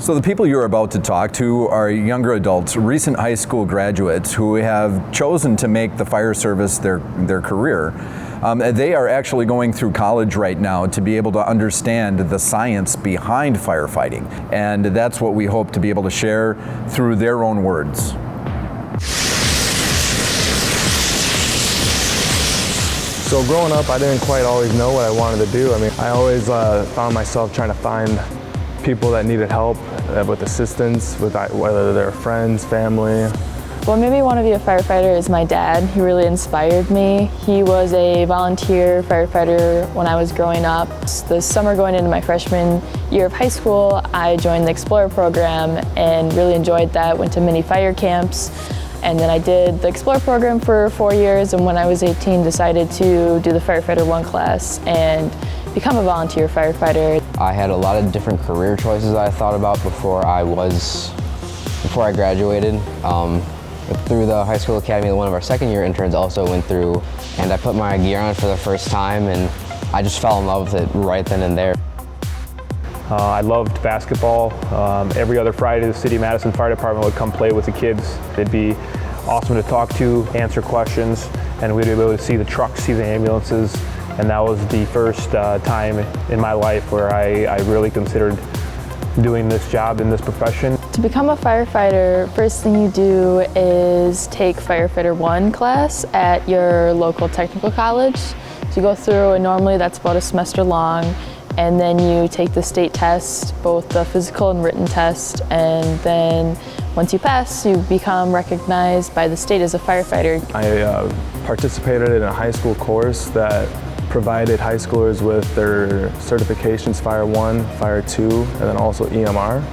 So the people you're about to talk to are younger adults, recent high school graduates who have chosen to make the fire service their career. They are actually going through college right now to be able to understand the science behind firefighting. And that's what we hope to be able to share through their own words. So growing up, I didn't quite always know what I wanted to do. I always found myself trying to find people that needed help with assistance, whether they're friends, family. What made me want to be a firefighter is my dad. He really inspired me. He was a volunteer firefighter when I was growing up. The summer going into my freshman year of high school, I joined the Explorer program and really enjoyed that. Went to many fire camps, and then I did the Explorer program for 4 years, and when I was 18 decided to do the Firefighter 1 class and become a volunteer firefighter. I had a lot of different career choices that I thought about before I graduated. Through the high school academy, one of our second-year interns also went through, and I put my gear on for the first time, and I just fell in love with it right then and there. I loved basketball. Every other Friday, the City of Madison Fire Department would come play with the kids. It'd be awesome to talk to, answer questions, and we'd be able to see the trucks, see the ambulances. And that was the first time in my life where I really considered doing this job in this profession. To become a firefighter, first thing you do is take Firefighter 1 class at your local technical college. So you go through, and normally that's about a semester long, and then you take the state test, both the physical and written test, and then once you pass, you become recognized by the state as a firefighter. I participated in a high school course that provided high schoolers with their certifications, Fire 1, Fire 2, and then also EMR.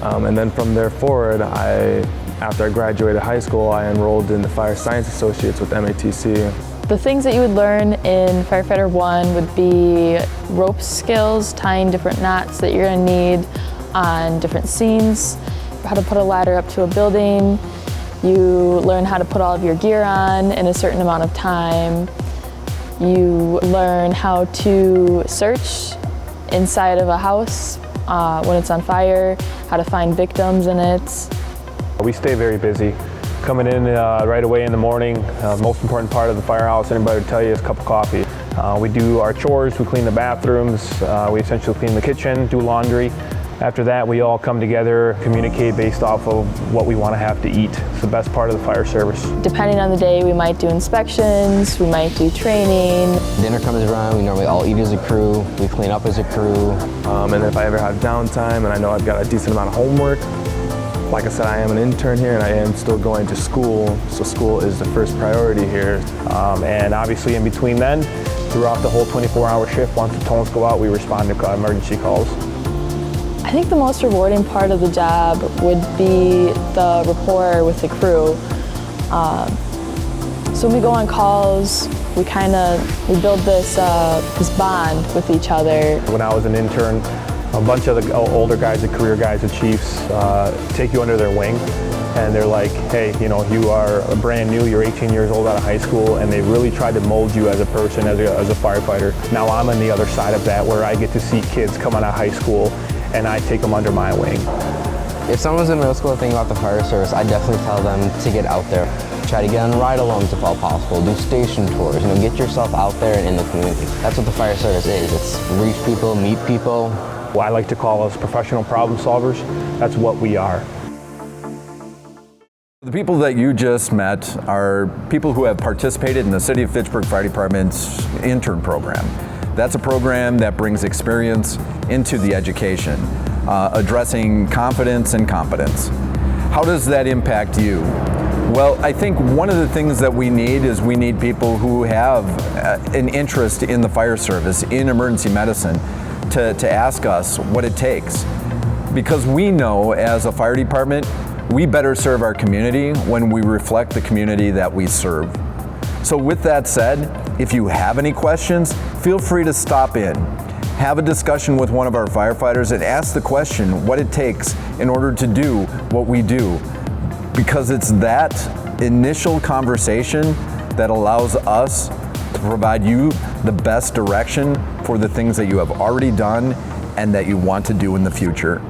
And then from there forward, after I graduated high school, I enrolled in the Fire Science Associates with MATC. The things that you would learn in Firefighter 1 would be rope skills, tying different knots that you're going to need on different scenes, how to put a ladder up to a building. You learn how to put all of your gear on in a certain amount of time. You learn how to search inside of a house when it's on fire, how to find victims in it. We stay very busy. Coming in right away in the morning, most important part of the firehouse, anybody would tell you, is a cup of coffee. We do our chores, we clean the bathrooms, we essentially clean the kitchen, do laundry. After that, we all come together, communicate based off of what we want to have to eat. It's the best part of the fire service. Depending on the day, we might do inspections, we might do training. Dinner comes around, we normally all eat as a crew, we clean up as a crew. And if I ever have downtime and I know I've got a decent amount of homework, like I said, I am an intern here and I am still going to school, so school is the first priority here. And obviously in between then, throughout the whole 24-hour shift, once the tones go out, we respond to emergency calls. I think the most rewarding part of the job would be the rapport with the crew. So when we go on calls, we build this bond with each other. When I was an intern, a bunch of the older guys, the career guys, the chiefs, take you under their wing, and they're like, hey, you are brand new, you're 18 years old out of high school, and they really tried to mold you as a person, as a firefighter. Now I'm on the other side of that, where I get to see kids come out of high school, and I take them under my wing. If someone's in middle school thinking about the fire service, I definitely tell them to get out there. Try to get on ride-alongs if all possible, do station tours, get yourself out there and in the community. That's what the fire service is. It's reach people, meet people. I like to call us professional problem solvers. That's what we are. The people that you just met are people who have participated in the City of Fitchburg Fire Department's intern program. That's a program that brings experience into the education, addressing confidence and competence. How does that impact you? Well, I think one of the things that we need is we need people who have an interest in the fire service, in emergency medicine, to ask us what it takes. Because we know as a fire department, we better serve our community when we reflect the community that we serve. So with that said, if you have any questions, feel free to stop in. Have a discussion with one of our firefighters and ask the question what it takes in order to do what we do. Because it's that initial conversation that allows us to provide you the best direction for the things that you have already done and that you want to do in the future.